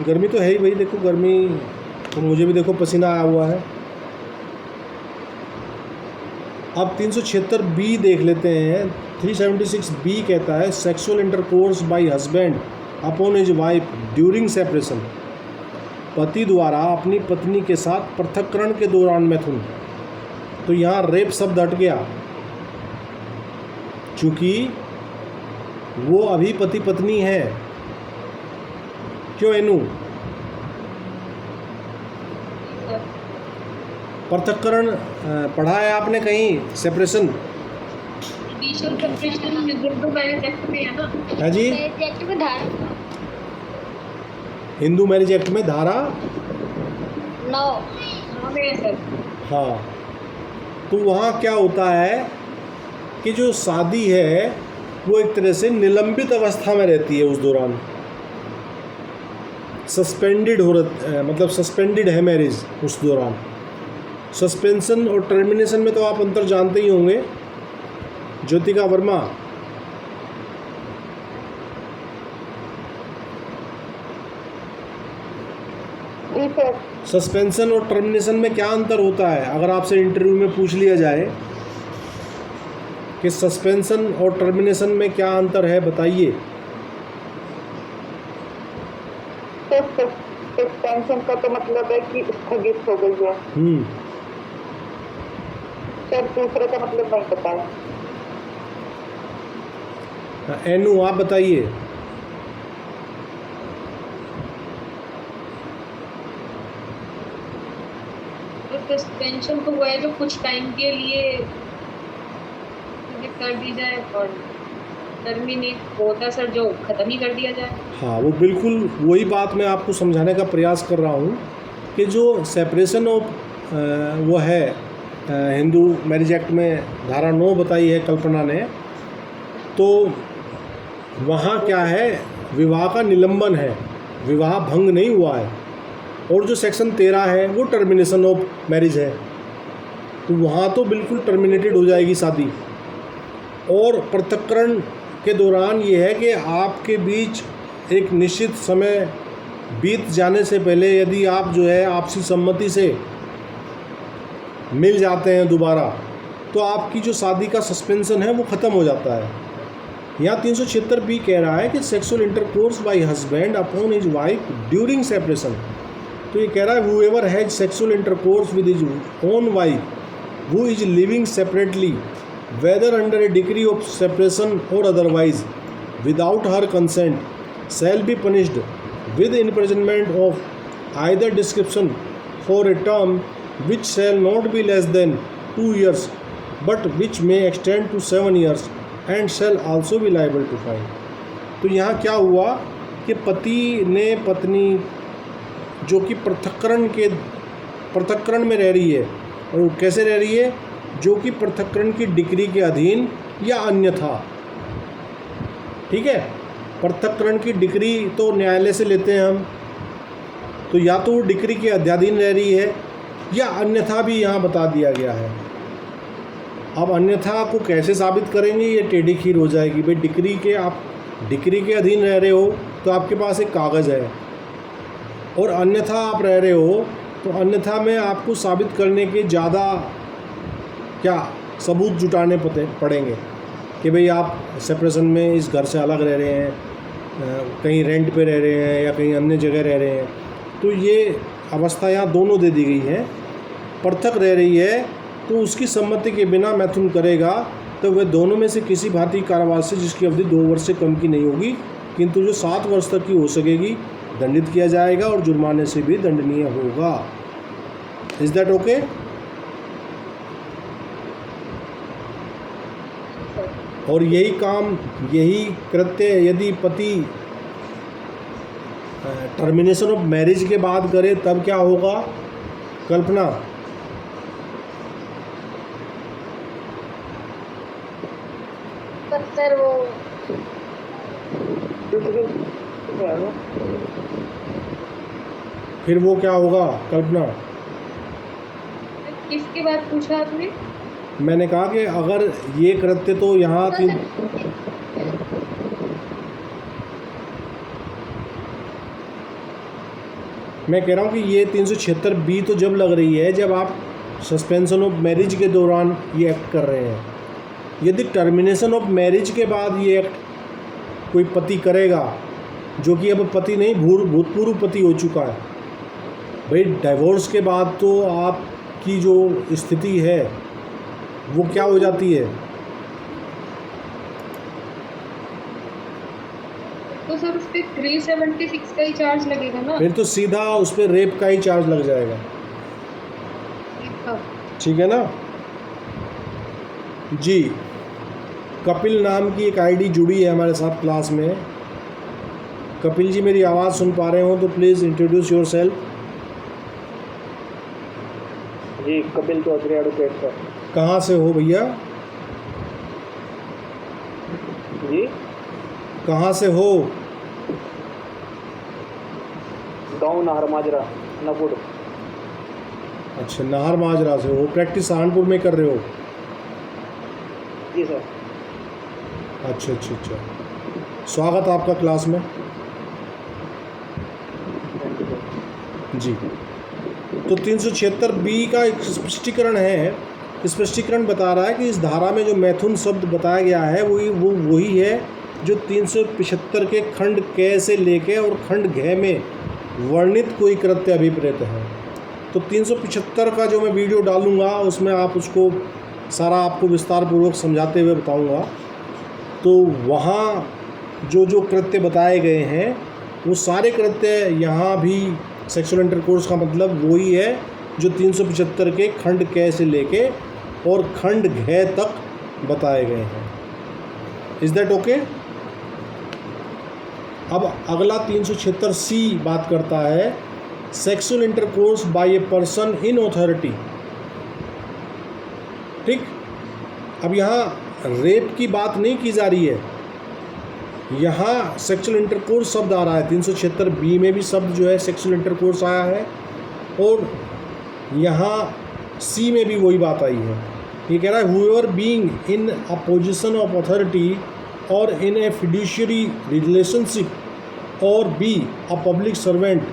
गर्मी तो है ही भाई, देखो गर्मी तो मुझे भी देखो पसीना आया हुआ है। अब 376 बी देख लेते हैं। 376 बी कहता है sexual intercourse bye husband upon his wife during separation. पति द्वारा अपनी पत्नी के साथ पृथक्करण के दौरान मैथुन। तो यहाँ रेप शब्द हट गया, चूँकि वो अभी पति पत्नी है। क्यों एनू? पृथक्करण पढ़ा है आपने कहीं? Separation judicial separation Hindu marriage act में है ना? है जी, एक्ट में धारा हिंदू मैरिज एक्ट में धारा 9 में है सर। हाँ, तो वहाँ क्या होता है कि जो शादी है वो एक तरह से निलंबित अवस्था में रहती है उस दौरान। सस्पेंडेड मतलब सस्पेंडेड है मैरिज उस दौरान। सस्पेंशन और टर्मिनेशन में तो आप अंतर जानते ही होंगे। ज्योतिका वर्मा, सस्पेंशन और टर्मिनेशन में क्या अंतर होता है? अगर आपसे इंटरव्यू में पूछ लिया जाए कि सस्पेंशन और टर्मिनेशन में क्या अंतर है, बताइए। सस्पेंशन का तो मतलब है कि स्थगित हो गई है। सर दूसरे का मतलब नहीं पता है। एनू आप बताइए। तो सस्पेंशन तो हुआ है जो कुछ टाइम के लिए कर दी जाए, और टर्मिनेट होता है सर जो ख़त्म ही कर दिया जाए। हाँ, वो बिल्कुल वही बात मैं आपको समझाने का प्रयास कर रहा हूँ कि जो सेपरेशन ऑफ वो है हिंदू मैरिज एक्ट में धारा 9 बताई है कल्पना ने, तो वहाँ क्या है, विवाह का निलंबन है, विवाह भंग नहीं हुआ है। और जो सेक्शन 13 है वो टर्मिनेशन ऑफ मैरिज है, तो वहाँ तो बिल्कुल टर्मिनेटेड हो जाएगी शादी। और पृथक्करण के दौरान ये है कि आपके बीच एक निश्चित समय बीत जाने से पहले यदि आप जो है आपसी सम्मति से मिल जाते हैं दोबारा, तो आपकी जो शादी का सस्पेंशन है वो ख़त्म हो जाता है। यहाँ 376 बी कह रहा है कि sexual intercourse bye husband upon his wife during separation. तो ये कह रहा है whoever has sexual intercourse with his own wife who is living separately whether under a decree of separation or otherwise without her consent shall be punished with imprisonment of either description for a term which shall not be less than 2 years but which may extend to 7 years and shall also be liable to fine। तो यहाँ क्या हुआ कि पति ने पत्नी जो कि पृथक्करण में रह रही है, और वो कैसे रह रही है, जो कि पृथक्करण की डिक्री के अधीन या अन्यथा। ठीक है, पृथक्करण की डिक्री तो न्यायालय से लेते हैं हम, तो या तो वो डिक्री के अध्याधीन रह रही है या अन्यथा भी यहाँ बता दिया गया है। अब अन्यथा को कैसे साबित करेंगे, ये टेढ़ी खीर हो जाएगी। भाई डिक्री के आप डिक्री के अधीन रह रहे हो तो आपके पास एक कागज़ है, और अन्यथा आप रह रहे हो तो अन्यथा में आपको साबित करने के ज़्यादा क्या सबूत जुटाने पड़ेंगे कि भाई आप सेपरेशन में इस घर से अलग रह रहे हैं, कहीं रेंट पे रह रहे हैं या कहीं अन्य जगह रह रहे हैं। तो ये अवस्था यहाँ दोनों दे दी गई है। पृथक रह रही है तो उसकी सम्मति के बिना मैथुन करेगा तो वह दोनों में से किसी भारतीय कारावास से जिसकी अवधि 2 वर्ष से कम की नहीं होगी, किंतु जो 7 वर्ष तक की हो सकेगी, दंडित किया जाएगा और जुर्माने से भी दंडनीय होगा। Is that okay? और यही कृत्य यदि पति टर्मिनेशन ऑफ मैरिज के बाद करे तब क्या होगा कल्पना? सर वो फिर वो क्या होगा कल्पना? किसके बाद पूछा आपने? मैंने कहा कि अगर ये कृत्य तो यहाँ मैं कह रहा हूँ कि ये 376B तो जब लग रही है जब आप सस्पेंशन ऑफ मैरिज के दौरान ये एक्ट कर रहे हैं। यदि टर्मिनेशन ऑफ मैरिज के बाद ये एक्ट कोई पति करेगा, जो कि अब पति नहीं भूतपूर्व पति हो चुका है, भाई डिवोर्स के बाद तो आपकी जो स्थिति है वो क्या हो जाती है? तो सर उस पर 376 का ही चार्ज लगेगा ना? फिर तो सीधा उस पर रेप का ही चार्ज लग जाएगा। ठीक है ना जी। कपिल नाम की एक आईडी जुड़ी है हमारे साथ क्लास में। कपिल जी मेरी आवाज़ सुन पा रहे हो तो प्लीज़ इंट्रोड्यूस योर सेल्फ। जी कपिल चौधरी एडवोकेट सर। कहाँ से हो भैया? जी कहाँ से हो? गाँव नाहर माजरा नपुर। अच्छा, नाहर माजरा से हो। प्रैक्टिस सहारनपुर में कर रहे हो? जी सर। अच्छा अच्छा अच्छा, स्वागत आपका क्लास में जी। तो 376B का एक स्पष्टीकरण है। स्पष्टीकरण बता रहा है कि इस धारा में जो मैथुन शब्द बताया गया है वही है जो 375 के खंड क से लेके और खंड घ में वर्णित कोई कृत्य अभिप्रेत है। तो 375 का जो मैं वीडियो डालूंगा उसमें आप उसको सारा आपको विस्तार पूर्वक समझाते हुए बताऊंगा। तो वहाँ जो कृत्य बताए गए हैं वो सारे कृत्य यहाँ भी सेक्सुअल इंटरकोर्स का मतलब वही है जो 375 के खंड क से लेके और खंड घ तक बताए गए हैं। Is that okay? अब अगला 376C बात करता है sexual intercourse by a person in authority. ठीक, अब यहाँ रेप की बात नहीं की जा रही है, यहाँ सेक्सुअल इंटरकोर्स शब्द आ रहा है। 376B में भी शब्द जो है सेक्सुअल इंटरकोर्स आया है और यहाँ C में भी वही बात आई है। ये कह रहा है whoever being in a position of authority or in a fiduciary relationship or B a public servant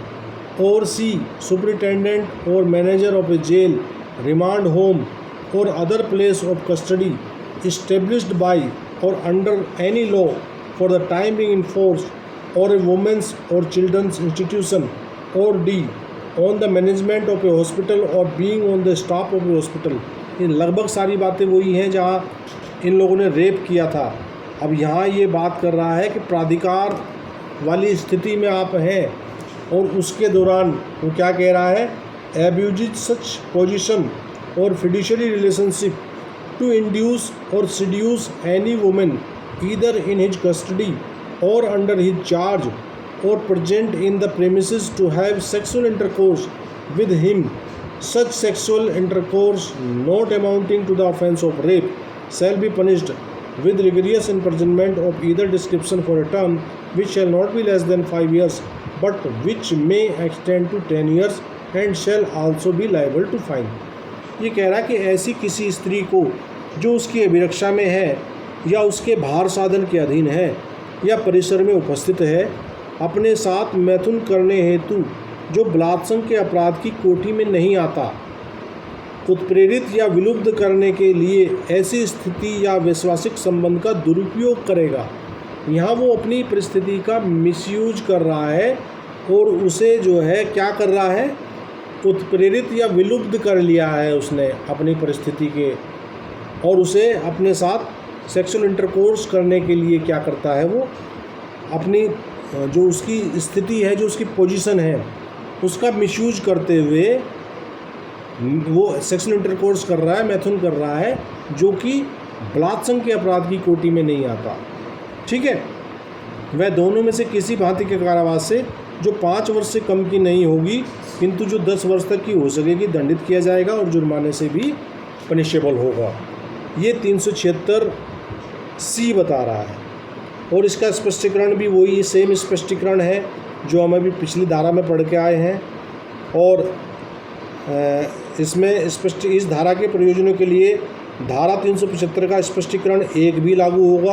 or C superintendent or manager of a jail, remand home or other place of custody established by or under any law for the time being in force or a women's or children's institution or D on the management of a hospital or being on the staff of a hospital। ये लगभग सारी बातें वही हैं जहाँ इन लोगों ने rape किया था। अब यहाँ ये बात कर रहा है कि प्राधिकार वाली स्थिति में आप हैं और उसके दौरान वो क्या कह रहा है, एब्यूज सच पोजीशन और फिड्यूशियरी रिलेशनशिप टू इंड्यूस और seduce any women either in his custody और under his charge or present in the premises to have sexual intercourse with him, such sexual intercourse not amounting to the offence of rape shall be punished with rigorous imprisonment of either description for a term which shall not be less than 5 years but which may extend to 10 years and shall also be liable to fine। ये कह रहा है कि ऐसी किसी स्त्री को जो उसकी अभिरक्षा में है या उसके भार साधन के अधीन है या परिसर में उपस्थित है, अपने साथ मैथुन करने हेतु जो बलात्संग के अपराध की कोटि में नहीं आता, उत्प्रेरित या विलुप्त करने के लिए ऐसी स्थिति या वैश्वासिक संबंध का दुरुपयोग करेगा। यहाँ वो अपनी परिस्थिति का मिसयूज कर रहा है और उसे जो है क्या कर रहा है, उत्प्रेरित या विलुप्त कर लिया है उसने अपनी परिस्थिति के, और उसे अपने साथ सेक्सुअल इंटरकोर्स करने के लिए क्या करता है, वो अपनी जो उसकी स्थिति है, जो उसकी पोजीशन है, उसका मिसयूज करते हुए वो सेक्सुअल इंटरकोर्स कर रहा है, मैथुन कर रहा है, जो कि बलात्संग के अपराध की कोटि में नहीं आता। ठीक है, वह दोनों में से किसी भांति के कारावास से जो 5 वर्ष से कम की नहीं होगी किंतु जो 10 वर्ष तक की हो सकेगी दंडित किया जाएगा और जुर्माने से भी पनिशेबल होगा। ये 376C बता रहा है और इसका स्पष्टीकरण भी वही सेम स्पष्टीकरण है जो हम अभी पिछली धारा में पढ़ के आए हैं। और इसमें इस धारा के प्रयोजनों के लिए धारा 375 का स्पष्टीकरण 1 भी लागू होगा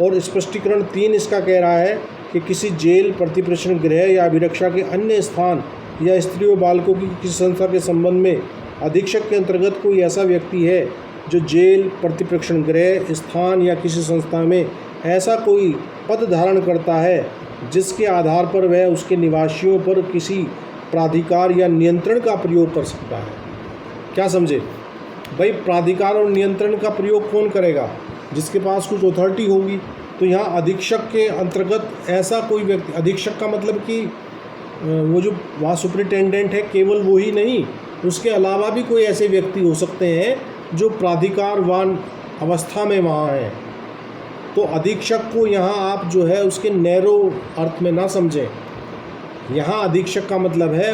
और स्पष्टीकरण 3 इसका कह रहा है कि किसी जेल, प्रतिप्रेषण गृह या अभिरक्षा के अन्य स्थान या स्त्री व बालकों की किसी संस्था के संबंध में अधीक्षक के अंतर्गत कोई ऐसा व्यक्ति है जो जेल, प्रतिप्रेक्षण गृह, स्थान या किसी संस्था में ऐसा कोई पद धारण करता है जिसके आधार पर वह उसके निवासियों पर किसी प्राधिकार या नियंत्रण का प्रयोग कर सकता है। क्या समझे भाई? प्राधिकार और नियंत्रण का प्रयोग कौन करेगा? जिसके पास कुछ अथॉरिटी होगी। तो यहाँ अधीक्षक के अंतर्गत ऐसा कोई व्यक्ति, अधीक्षक का मतलब कि वो जो वहाँ सुपरिटेंडेंट है केवल वो ही नहीं, उसके अलावा भी कोई ऐसे व्यक्ति हो सकते हैं जो प्राधिकारवान अवस्था में वहाँ हैं। तो अधीक्षक को यहाँ आप जो है उसके नैरो अर्थ में ना समझें। यहाँ अधीक्षक का मतलब है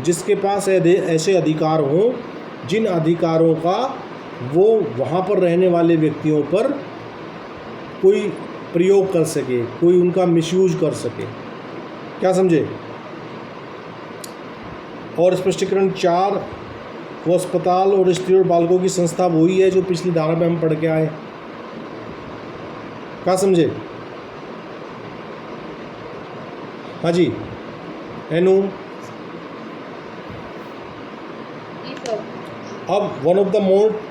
जिसके पास ऐसे अधिकार हों जिन अधिकारों का वो वहाँ पर रहने वाले व्यक्तियों पर कोई प्रयोग कर सके, कोई उनका मिसयूज कर सके। क्या समझे? और स्पष्टीकरण 4, वो अस्पताल और स्त्री और बालकों की संस्था वही है जो पिछली धारा में हम पढ़ के आए। क्या समझे? हाँ जी एनू। जी सर। अब one of the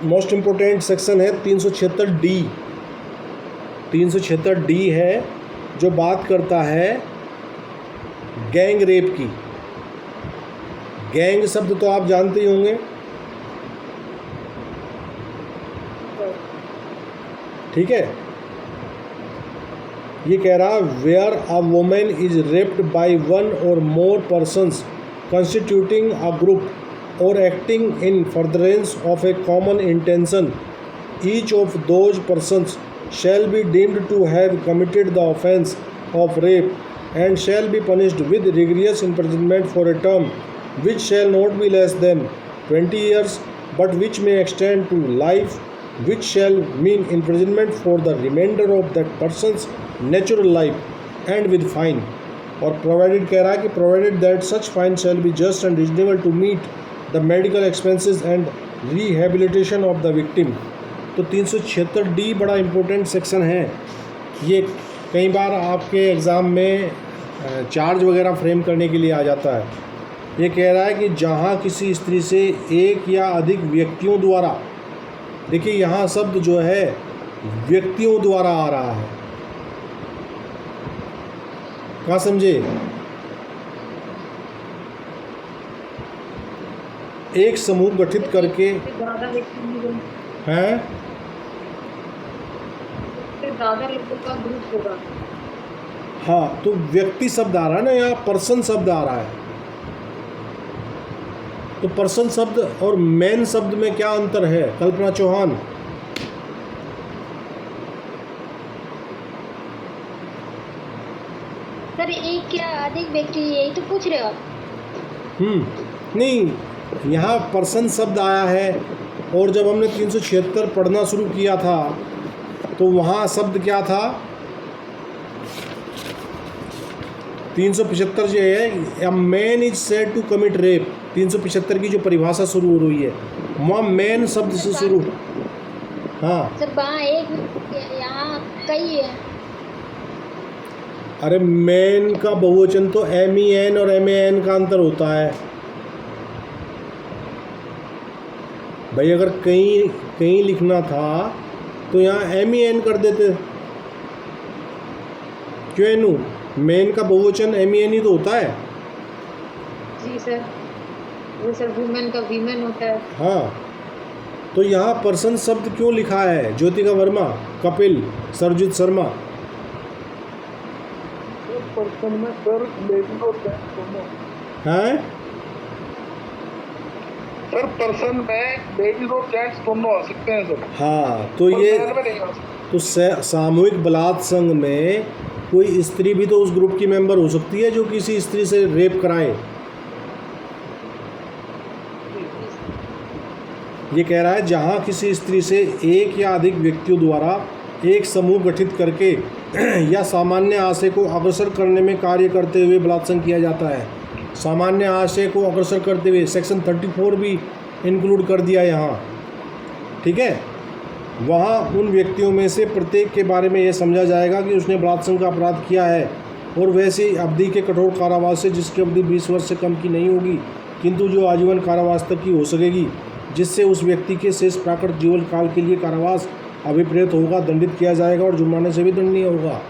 most important section है 376D। 376D है जो बात करता है गैंग रेप की। गैंग शब्द तो आप जानते ही होंगे, ठीक है? ये कह रहा where a women is raped by one or more persons constituting a group or acting in furtherance of a common intention, each of those persons shall be deemed to have committed the offence of rape and shall be punished with rigorous imprisonment for a term which shall not be less than 20 years but which may extend to life, which shall mean imprisonment for the remainder of that person's natural life and with fine। और provided कह रहा है कि provided that such fine shall be just and reasonable to meet the medical expenses and rehabilitation of the victim. तो 376D बड़ा important section है। ये कई बार आपके एग्ज़ाम में चार्ज वगैरह फ्रेम करने के लिए आ जाता है। ये कह रहा है कि जहाँ किसी स्त्री से एक या अधिक व्यक्तियों द्वारा, देखिए यहाँ शब्द जो है व्यक्तियों द्वारा आ रहा है। क्या समझे? एक समूह गठित करके ज़्यादा व्यक्ति हैं, ज़्यादा लोगों का ग्रुप होगा। हाँ तो व्यक्ति शब्द आ रहा है ना, यहाँ पर्सन शब्द आ रहा है। तो पर्सन शब्द और मैन शब्द में क्या अंतर है? कल्पना चौहान। सर एक या अधिक व्यक्ति, यही तो पूछ रहे हो आप? नहीं, यहाँ पर्सन शब्द आया है और जब हमने 376 पढ़ना शुरू किया था तो वहाँ शब्द क्या था? 375 जो है a man is said to commit rape, 375 की जो परिभाषा शुरू हो रही है वहाँ मैन शब्द से शुरू। हाँ सर वहाँ एक, यहाँ कई है। अरे मैन का बहुवचन तो MEN और MAN का अंतर होता है भाई। अगर कहीं कहीं लिखना था तो यहाँ MEN कर देते। क्यों एनू? मैन का बहुवचन MEN ही तो होता है। जी सर, वो सर वुमेन का वीमेन होता है। हाँ तो यहाँ पर्सन शब्द क्यों लिखा है? ज्योतिका वर्मा, कपिल, सरजीत शर्मा। पर्सन में सर लेडीज और जेंट्स दोनों हैं? सर पर्सन में लेडीज और जेंट्स दोनों आ सकते हैं सर। हाँ तो ये में नहीं आ सकते। तो सामूहिक बलात्कार संघ में कोई स्त्री भी तो उस ग्रुप की मेंबर हो सकती है जो किसी स्त्री से रेप कराए। ये कह रहा है जहाँ किसी स्त्री से एक या अधिक व्यक्तियों द्वारा एक समूह गठित करके या सामान्य आशय को अग्रसर करने में कार्य करते हुए बलात्कार किया जाता है। सामान्य आशय को अग्रसर करते हुए सेक्शन 34 भी इंक्लूड कर दिया यहाँ, ठीक है। वहाँ उन व्यक्तियों में से प्रत्येक के बारे में यह समझा जाएगा कि उसने बलात्कार का अपराध किया है और वैसी अवधि के कठोर कारावास से जिसकी अवधि 20 वर्ष से कम की नहीं होगी किंतु जो आजीवन कारावास तक की हो सकेगी, जिससे उस व्यक्ति के शेष प्राकृत जीवन काल के लिए कारावास अभिप्रेत होगा, दंडित किया जाएगा और जुर्माने से भी दंडनीय होगा।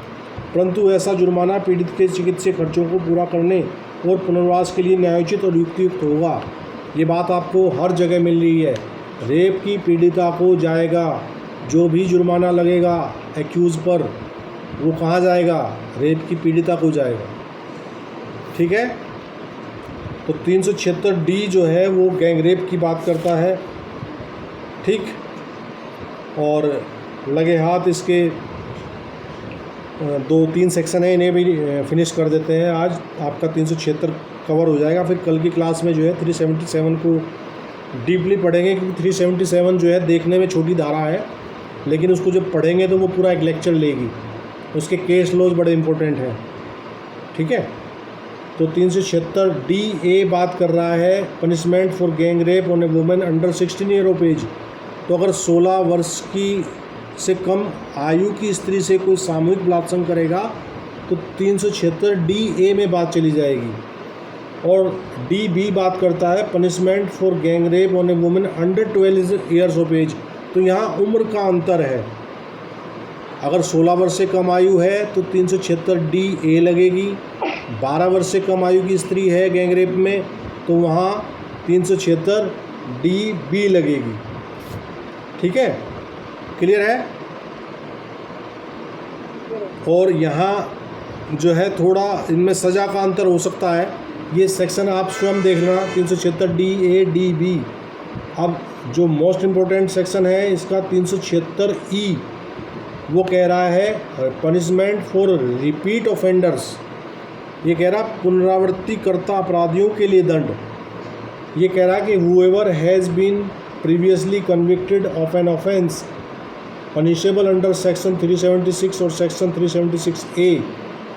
परंतु ऐसा जुर्माना पीड़ित के चिकित्सीय खर्चों को पूरा करने और पुनर्वास के लिए न्यायोचित और युक्तियुक्त होगा। ये बात आपको हर जगह मिल रही है। रेप की पीड़िता को जाएगा, जो भी जुर्माना लगेगा एक्यूज़ पर वो कहाँ जाएगा, रेप की पीड़िता को जाएगा। ठीक है, तो 376D जो है वो गैंग रेप की बात करता है। ठीक, और लगे हाथ इसके 2-3 सेक्शन है, इन्हें भी फिनिश कर देते हैं। आज आपका 376 कवर हो जाएगा। फिर कल की क्लास में जो है 377 को डीपली पढ़ेंगे, क्योंकि 377 जो है देखने में छोटी धारा है, लेकिन उसको जब पढ़ेंगे तो वो पूरा एक लेक्चर लेगी। उसके केस लॉज बड़े इंपॉर्टेंट हैं। ठीक है, तो 376D बात कर रहा है punishment for gang rape on a women under 16 year of age. तो अगर 16 वर्ष की से कम आयु की स्त्री से कोई सामूहिक बलात्संग करेगा तो 376D में बात चली जाएगी। और DB बात करता है punishment for gang rape on a women under 12 years of age. तो यहाँ उम्र का अंतर है। अगर 16 वर्ष से कम आयु है तो 376D लगेगी। 12 वर्ष से कम आयु की स्त्री है गैंग रेप में तो वहाँ 376DB लगेगी। ठीक है, क्लियर है। और यहाँ जो है थोड़ा इनमें सज़ा का अंतर हो सकता है। ये सेक्शन आप स्वयं देख लेना, 376DA DB। अब जो मोस्ट इम्पोर्टेंट सेक्शन है इसका 376E, वो कह रहा है पनिशमेंट फॉर रिपीट ऑफेंडर्स। ये कह रहा पुनरावृत्ति करता अपराधियों के लिए दंड। ये कह रहा है कि whoever has been previously convicted of an offence punishable under section 376 or section 376A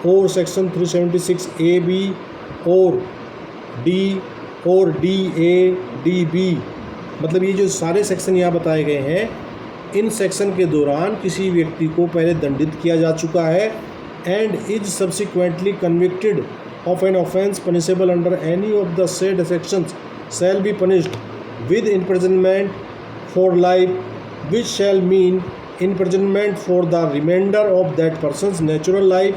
और सेक्शन 376AB और D और DA DB, मतलब ये जो सारे सेक्शन यहाँ बताए गए हैं, इन सेक्शन के दौरान किसी व्यक्ति को पहले दंडित किया जा चुका है and is subsequently convicted of an offence punishable under any of the said sections shall be punished with imprisonment for life, which shall mean imprisonment for the remainder of that person's natural life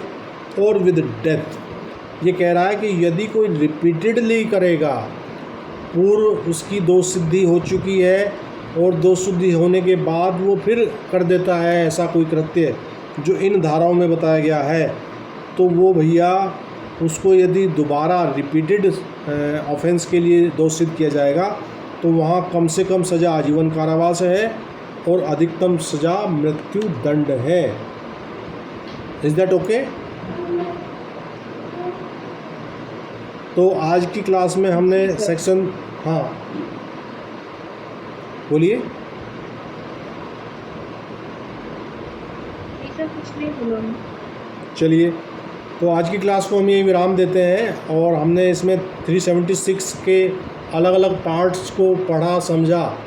or with death। ये कह रहा है कि यदि कोई repeatedly करेगा, पूर्व उसकी दोष सिद्धि हो चुकी है और दोष सिद्धि होने के बाद वो फिर कर देता है ऐसा कोई कृत्य जो इन धाराओं में बताया गया है, तो वो भैया उसको यदि दोबारा रिपीटेड ऑफेंस के लिए दोषित किया जाएगा तो वहाँ कम से कम सज़ा आजीवन कारावास है और अधिकतम सज़ा मृत्यु दंड है। Is that okay? तो आज की क्लास में हमने सेक्शन, हाँ बोलिए। कुछ नहीं बोला। चलिए, तो आज की क्लास को हम यही विराम देते हैं और हमने इसमें 376 के अलग अलग पार्ट्स को पढ़ा समझा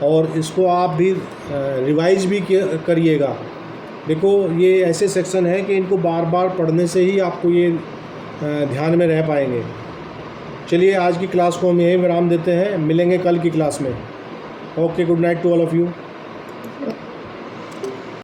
और इसको आप भी रिवाइज भी करिएगा। देखो ये ऐसे सेक्शन हैं कि इनको बार बार पढ़ने से ही आपको ये ध्यान में रह पाएंगे। चलिए आज की क्लास को हम यहीं विराम देते हैं, मिलेंगे कल की क्लास में। Okay, good night to all of you.